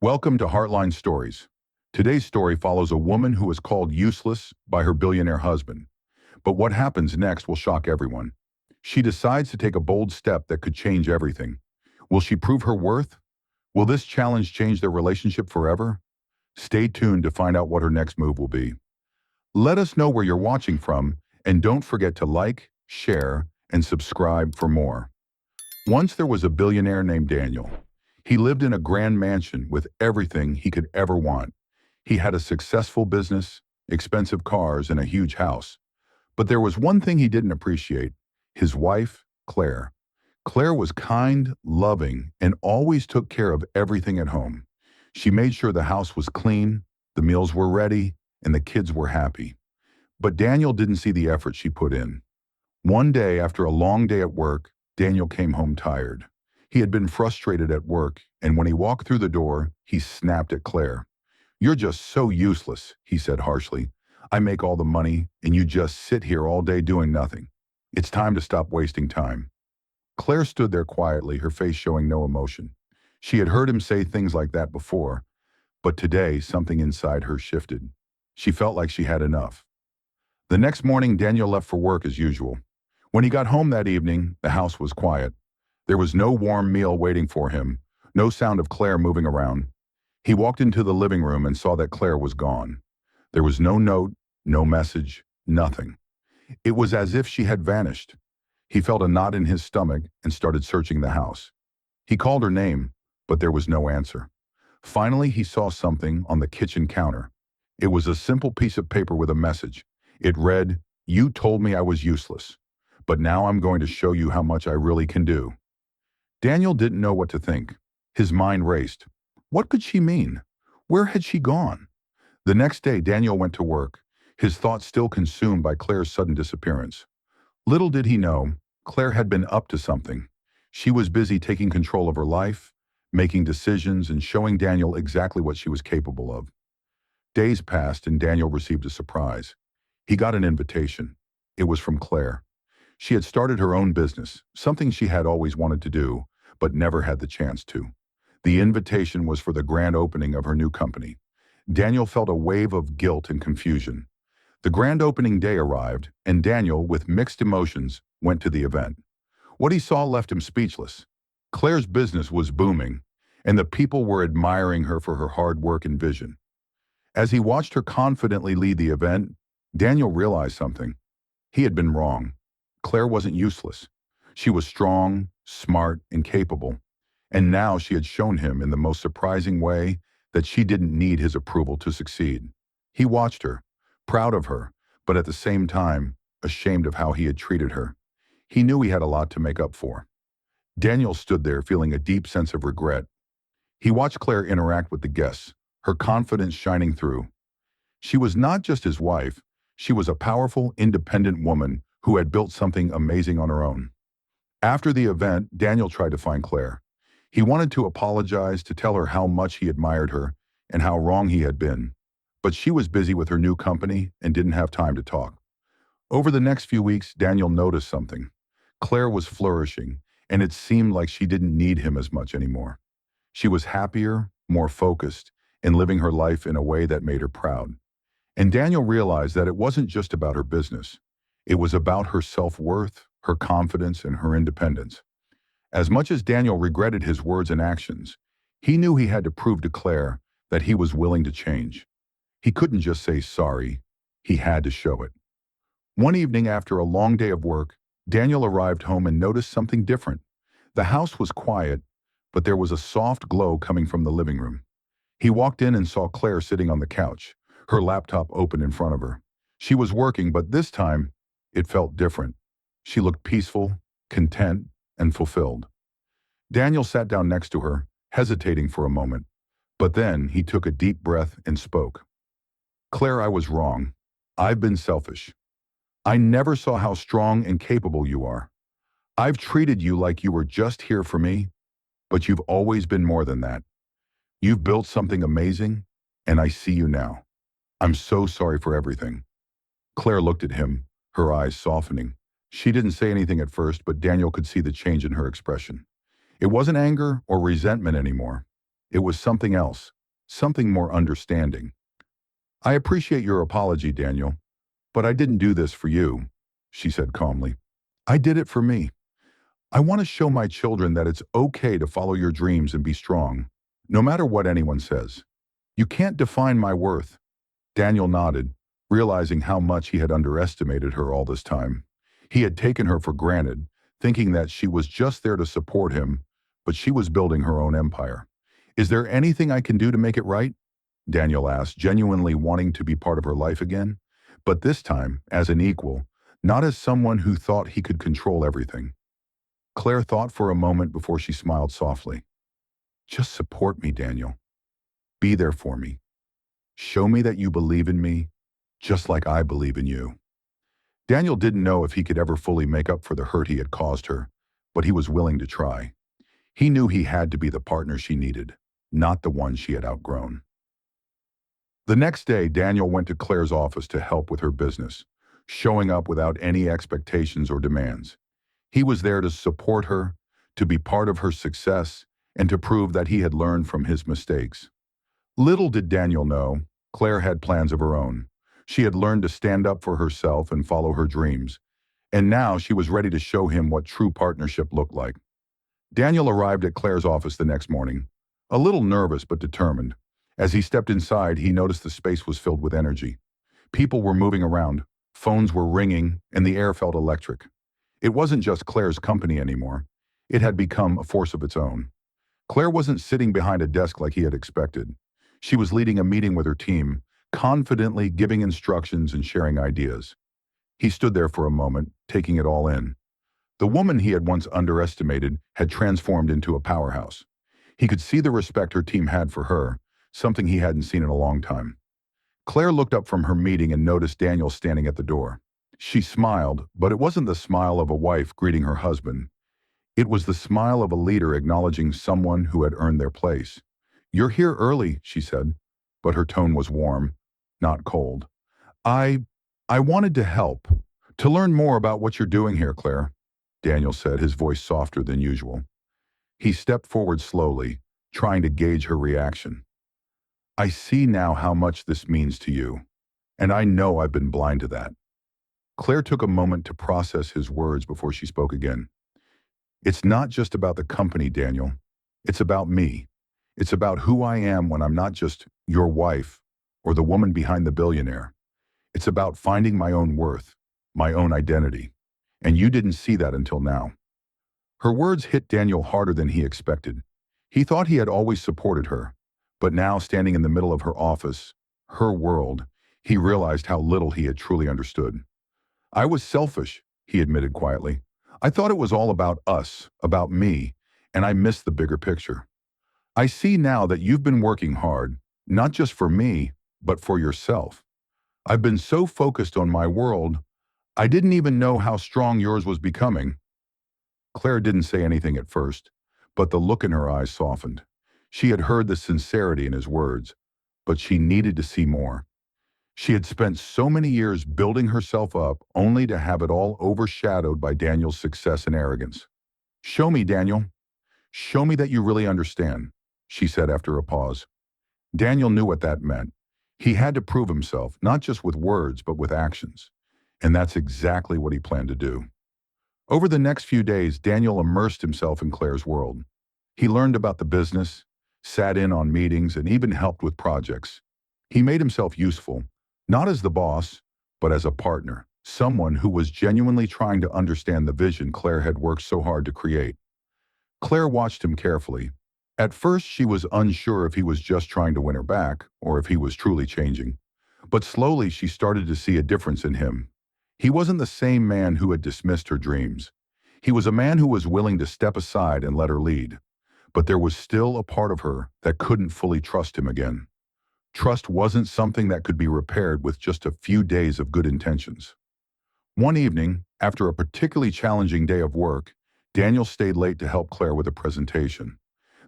Welcome to Heartline Stories. Today's story follows a woman who is called useless by her billionaire husband. But what happens next will shock everyone. She decides to take a bold step that could change everything. Will she prove her worth? Will this challenge change their relationship forever? Stay tuned to find out what her next move will be. Let us know where you're watching from, and don't forget to like, share, and subscribe for more. Once there was a billionaire named Daniel. He lived in a grand mansion with everything he could ever want. He had a successful business, expensive cars, and a huge house. But there was one thing he didn't appreciate: his wife, Claire. Claire was kind, loving, and always took care of everything at home. She made sure the house was clean, the meals were ready, and the kids were happy. But Daniel didn't see the effort she put in. One day, after a long day at work, Daniel came home tired. He had been frustrated at work, and when he walked through the door, he snapped at Claire. "You're just so useless," he said harshly. "I make all the money, and you just sit here all day doing nothing. It's time to stop wasting time." Claire stood there quietly, her face showing no emotion. She had heard him say things like that before, but today something inside her shifted. She felt like she had enough. The next morning, Daniel left for work as usual. When he got home that evening, the house was quiet. There was no warm meal waiting for him, no sound of Claire moving around. He walked into the living room and saw that Claire was gone. There was no note, no message, nothing. It was as if she had vanished. He felt a knot in his stomach and started searching the house. He called her name, but there was no answer. Finally, he saw something on the kitchen counter. It was a simple piece of paper with a message. It read, "You told me I was useless, but now I'm going to show you how much I really can do." Daniel didn't know what to think. His mind raced. What could she mean? Where had she gone? The next day, Daniel went to work, his thoughts still consumed by Claire's sudden disappearance. Little did he know, Claire had been up to something. She was busy taking control of her life, making decisions, and showing Daniel exactly what she was capable of. Days passed, and Daniel received a surprise. He got an invitation. It was from Claire. She had started her own business, something she had always wanted to do, but never had the chance to. The invitation was for the grand opening of her new company. Daniel felt a wave of guilt and confusion. The grand opening day arrived, and Daniel, with mixed emotions, went to the event. What he saw left him speechless. Claire's business was booming, and the people were admiring her for her hard work and vision. As he watched her confidently lead the event, Daniel realized something. He had been wrong. Claire wasn't useless. She was strong, smart, and capable. And now she had shown him in the most surprising way that she didn't need his approval to succeed. He watched her, proud of her, but at the same time, ashamed of how he had treated her. He knew he had a lot to make up for. Daniel stood there feeling a deep sense of regret. He watched Claire interact with the guests, her confidence shining through. She was not just his wife, she was a powerful, independent woman who had built something amazing on her own. After the event, Daniel tried to find Claire. He wanted to apologize, to tell her how much he admired her and how wrong he had been. But she was busy with her new company and didn't have time to talk. Over the next few weeks, Daniel noticed something. Claire was flourishing, and it seemed like she didn't need him as much anymore. She was happier, more focused, and living her life in a way that made her proud. And Daniel realized that it wasn't just about her business. It was about her self-worth, her confidence, and her independence. As much as Daniel regretted his words and actions, he knew he had to prove to Claire that he was willing to change. He couldn't just say sorry, he had to show it. One evening after a long day of work, Daniel arrived home and noticed something different. The house was quiet, but there was a soft glow coming from the living room. He walked in and saw Claire sitting on the couch, her laptop open in front of her. She was working, but this time, it felt different. She looked peaceful, content, and fulfilled. Daniel sat down next to her, hesitating for a moment. But then he took a deep breath and spoke. "Claire, I was wrong. I've been selfish. I never saw how strong and capable you are. I've treated you like you were just here for me, but you've always been more than that. You've built something amazing, and I see you now. I'm so sorry for everything." Claire looked at him, her eyes softening. She didn't say anything at first, but Daniel could see the change in her expression. It wasn't anger or resentment anymore. It was something else, something more understanding. "I appreciate your apology, Daniel, but I didn't do this for you," she said calmly. "I did it for me. I want to show my children that it's okay to follow your dreams and be strong, no matter what anyone says. You can't define my worth." Daniel nodded, realizing how much he had underestimated her all this time. He had taken her for granted, thinking that she was just there to support him, but she was building her own empire. "Is there anything I can do to make it right?" Daniel asked, genuinely wanting to be part of her life again, but this time as an equal, not as someone who thought he could control everything. Claire thought for a moment before she smiled softly. "Just support me, Daniel. Be there for me. Show me that you believe in me, just like I believe in you." Daniel didn't know if he could ever fully make up for the hurt he had caused her, but he was willing to try. He knew he had to be the partner she needed, not the one she had outgrown. The next day, Daniel went to Claire's office to help with her business, showing up without any expectations or demands. He was there to support her, to be part of her success, and to prove that he had learned from his mistakes. Little did Daniel know, Claire had plans of her own. She had learned to stand up for herself and follow her dreams, and now she was ready to show him what true partnership looked like. Daniel arrived at Claire's office the next morning, a little nervous but determined. As he stepped inside, he noticed the space was filled with energy. People were moving around, phones were ringing, and the air felt electric. It wasn't just Claire's company anymore. It had become a force of its own. Claire wasn't sitting behind a desk like he had expected. She was leading a meeting with her team, confidently giving instructions and sharing ideas. He stood there for a moment, taking it all in. The woman he had once underestimated had transformed into a powerhouse. He could see the respect her team had for her, something he hadn't seen in a long time. Claire looked up from her meeting and noticed Daniel standing at the door. She smiled, but it wasn't the smile of a wife greeting her husband. It was the smile of a leader acknowledging someone who had earned their place. "You're here early," she said, but her tone was warm, not cold. I wanted to help, to learn more about what you're doing here, Claire," Daniel said, his voice softer than usual. He stepped forward slowly, trying to gauge her reaction. "I see now how much this means to you, and I know I've been blind to that." Claire took a moment to process his words before she spoke again. "It's not just about the company, Daniel. It's about me. It's about who I am when I'm not just your wife or the woman behind the billionaire. It's about finding my own worth, my own identity. And you didn't see that until now." Her words hit Daniel harder than he expected. He thought he had always supported her, but now standing in the middle of her office, her world, he realized how little he had truly understood. "I was selfish," he admitted quietly. "I thought it was all about us, about me, and I missed the bigger picture. I see now that you've been working hard, not just for me, but for yourself. I've been so focused on my world, I didn't even know how strong yours was becoming." Claire didn't say anything at first, but the look in her eyes softened. She had heard the sincerity in his words, but she needed to see more. She had spent so many years building herself up only to have it all overshadowed by Daniel's success and arrogance. "Show me, Daniel. Show me that you really understand," she said after a pause. Daniel knew what that meant. He had to prove himself, not just with words, but with actions. And that's exactly what he planned to do. Over the next few days, Daniel immersed himself in Claire's world. He learned about the business, sat in on meetings, and even helped with projects. He made himself useful, not as the boss, but as a partner, someone who was genuinely trying to understand the vision Claire had worked so hard to create. Claire watched him carefully. At first, she was unsure if he was just trying to win her back or if he was truly changing. But slowly, she started to see a difference in him. He wasn't the same man who had dismissed her dreams. He was a man who was willing to step aside and let her lead. But there was still a part of her that couldn't fully trust him again. Trust wasn't something that could be repaired with just a few days of good intentions. One evening, after a particularly challenging day of work, Daniel stayed late to help Claire with a presentation.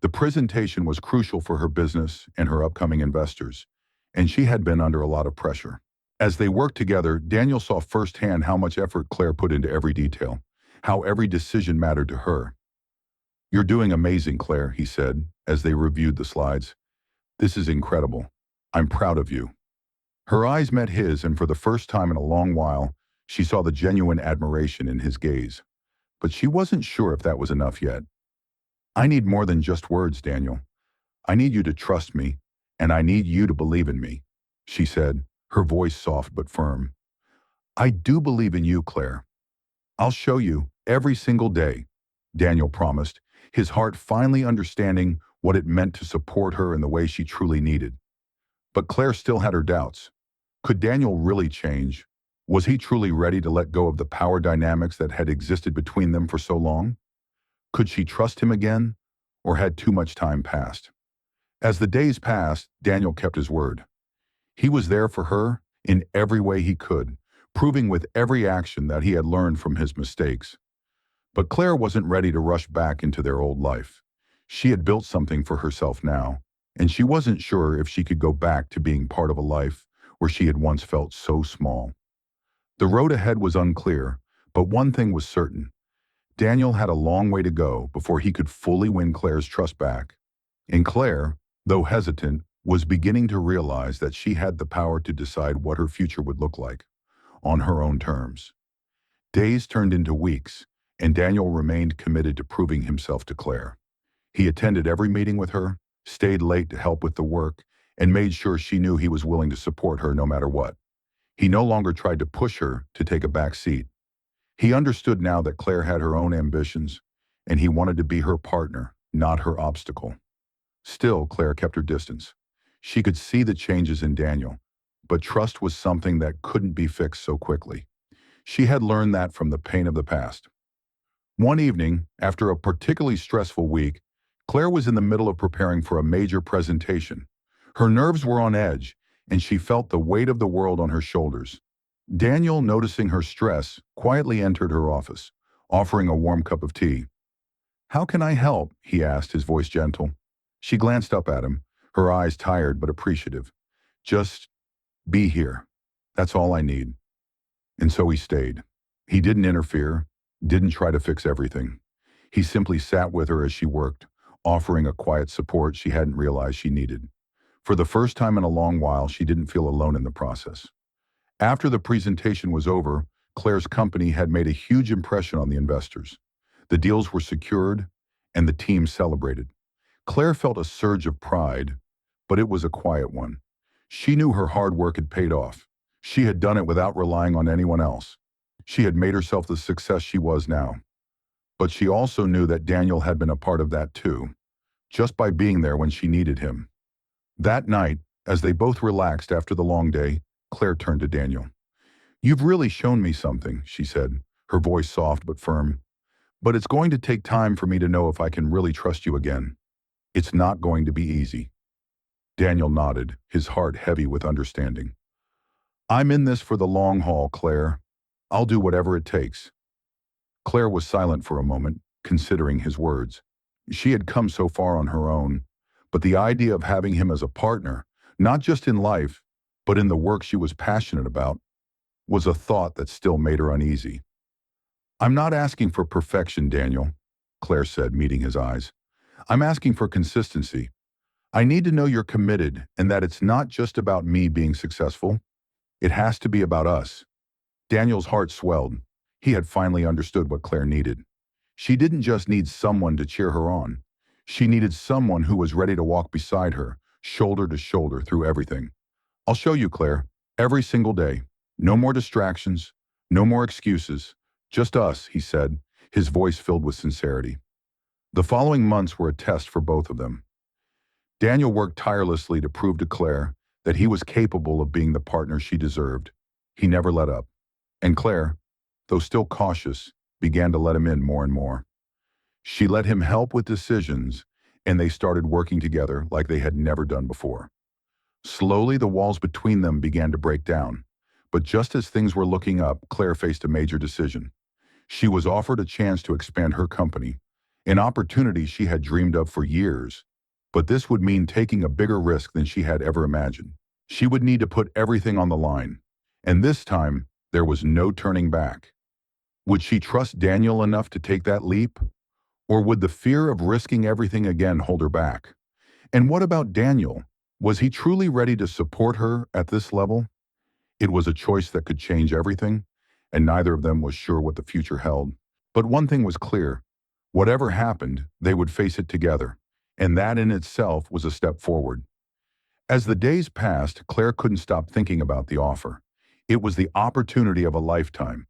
The presentation was crucial for her business and her upcoming investors, and she had been under a lot of pressure. As they worked together, Daniel saw firsthand how much effort Claire put into every detail, how every decision mattered to her. "You're doing amazing, Claire," he said, as they reviewed the slides. "This is incredible. I'm proud of you." Her eyes met his, and for the first time in a long while, she saw the genuine admiration in his gaze. But she wasn't sure if that was enough yet. "I need more than just words, Daniel. I need you to trust me, and I need you to believe in me," she said, her voice soft but firm. "I do believe in you, Claire. I'll show you every single day," Daniel promised, his heart finally understanding what it meant to support her in the way she truly needed. But Claire still had her doubts. Could Daniel really change? Was he truly ready to let go of the power dynamics that had existed between them for so long? Could she trust him again, or had too much time passed? As the days passed, Daniel kept his word. He was there for her in every way he could, proving with every action that he had learned from his mistakes. But Claire wasn't ready to rush back into their old life. She had built something for herself now, and she wasn't sure if she could go back to being part of a life where she had once felt so small. The road ahead was unclear, but one thing was certain. Daniel had a long way to go before he could fully win Claire's trust back. And Claire, though hesitant, was beginning to realize that she had the power to decide what her future would look like, on her own terms. Days turned into weeks, and Daniel remained committed to proving himself to Claire. He attended every meeting with her, stayed late to help with the work, and made sure she knew he was willing to support her no matter what. He no longer tried to push her to take a back seat. He understood now that Claire had her own ambitions, and he wanted to be her partner, not her obstacle. Still, Claire kept her distance. She could see the changes in Daniel, but trust was something that couldn't be fixed so quickly. She had learned that from the pain of the past. One evening, after a particularly stressful week, Claire was in the middle of preparing for a major presentation. Her nerves were on edge, and she felt the weight of the world on her shoulders. Daniel, noticing her stress, quietly entered her office, offering a warm cup of tea. "How can I help?" he asked, his voice gentle. She glanced up at him, her eyes tired but appreciative. "Just be here. That's all I need." And so he stayed. He didn't interfere, didn't try to fix everything. He simply sat with her as she worked, offering a quiet support she hadn't realized she needed. For the first time in a long while, she didn't feel alone in the process. After the presentation was over, Claire's company had made a huge impression on the investors. The deals were secured, and the team celebrated. Claire felt a surge of pride, but it was a quiet one. She knew her hard work had paid off. She had done it without relying on anyone else. She had made herself the success she was now. But she also knew that Daniel had been a part of that too, just by being there when she needed him. That night, as they both relaxed after the long day, Claire turned to Daniel. "You've really shown me something," she said, her voice soft but firm. "But it's going to take time for me to know if I can really trust you again. It's not going to be easy." Daniel nodded, his heart heavy with understanding. "I'm in this for the long haul, Claire. I'll do whatever it takes." Claire was silent for a moment, considering his words. She had come so far on her own, but the idea of having him as a partner, not just in life, but in the work she was passionate about, was a thought that still made her uneasy. "I'm not asking for perfection, Daniel," Claire said, meeting his eyes. "I'm asking for consistency. I need to know you're committed and that it's not just about me being successful. It has to be about us." Daniel's heart swelled. He had finally understood what Claire needed. She didn't just need someone to cheer her on. She needed someone who was ready to walk beside her, shoulder to shoulder through everything. "I'll show you, Claire, every single day. No more distractions, no more excuses. Just us," he said, his voice filled with sincerity. The following months were a test for both of them. Daniel worked tirelessly to prove to Claire that he was capable of being the partner she deserved. He never let up. And Claire, though still cautious, began to let him in more and more. She let him help with decisions, and they started working together like they had never done before. Slowly, the walls between them began to break down. But just as things were looking up, Claire faced a major decision. She was offered a chance to expand her company, an opportunity she had dreamed of for years. But this would mean taking a bigger risk than she had ever imagined. She would need to put everything on the line. And this time, there was no turning back. Would she trust Daniel enough to take that leap? Or would the fear of risking everything again hold her back? And what about Daniel? Was he truly ready to support her at this level? It was a choice that could change everything, and neither of them was sure what the future held. But one thing was clear. Whatever happened, they would face it together, and that in itself was a step forward. As the days passed, Claire couldn't stop thinking about the offer. It was the opportunity of a lifetime,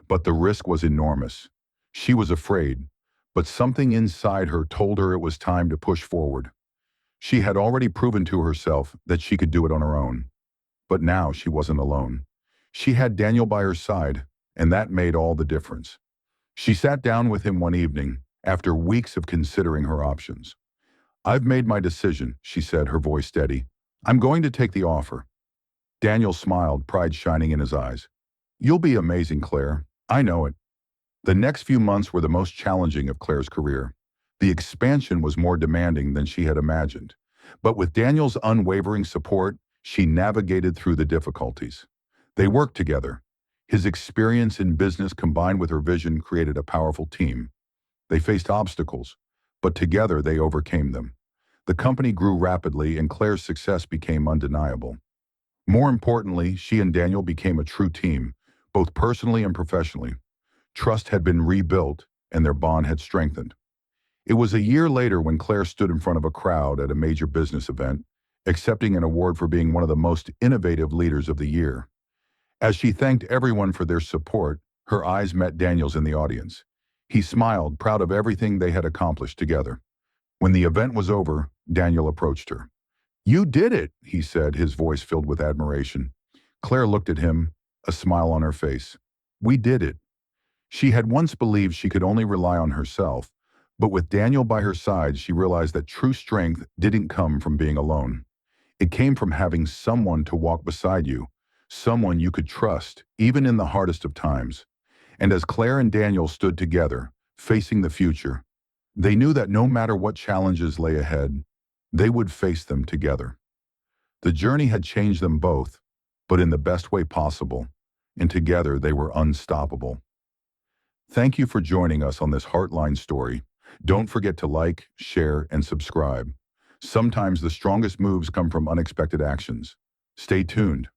but the risk was enormous. She was afraid, but something inside her told her it was time to push forward. She had already proven to herself that she could do it on her own. But now she wasn't alone. She had Daniel by her side, and that made all the difference. She sat down with him one evening, after weeks of considering her options. "I've made my decision," she said, her voice steady. "I'm going to take the offer." Daniel smiled, pride shining in his eyes. "You'll be amazing, Claire. I know it." The next few months were the most challenging of Claire's career. The expansion was more demanding than she had imagined. But with Daniel's unwavering support, she navigated through the difficulties. They worked together. His experience in business combined with her vision created a powerful team. They faced obstacles, but together they overcame them. The company grew rapidly and Claire's success became undeniable. More importantly, she and Daniel became a true team, both personally and professionally. Trust had been rebuilt and their bond had strengthened. It was a year later when Claire stood in front of a crowd at a major business event, accepting an award for being one of the most innovative leaders of the year. As she thanked everyone for their support, her eyes met Daniel's in the audience. He smiled, proud of everything they had accomplished together. When the event was over, Daniel approached her. "You did it," he said, his voice filled with admiration. Claire looked at him, a smile on her face. "We did it." She had once believed she could only rely on herself, but with Daniel by her side, she realized that true strength didn't come from being alone. It came from having someone to walk beside you, someone you could trust, even in the hardest of times. And as Claire and Daniel stood together, facing the future, they knew that no matter what challenges lay ahead, they would face them together. The journey had changed them both, but in the best way possible, and together they were unstoppable. Thank you for joining us on this Heartline story. Don't forget to like, share, and subscribe. Sometimes the strongest moves come from unexpected actions. Stay tuned.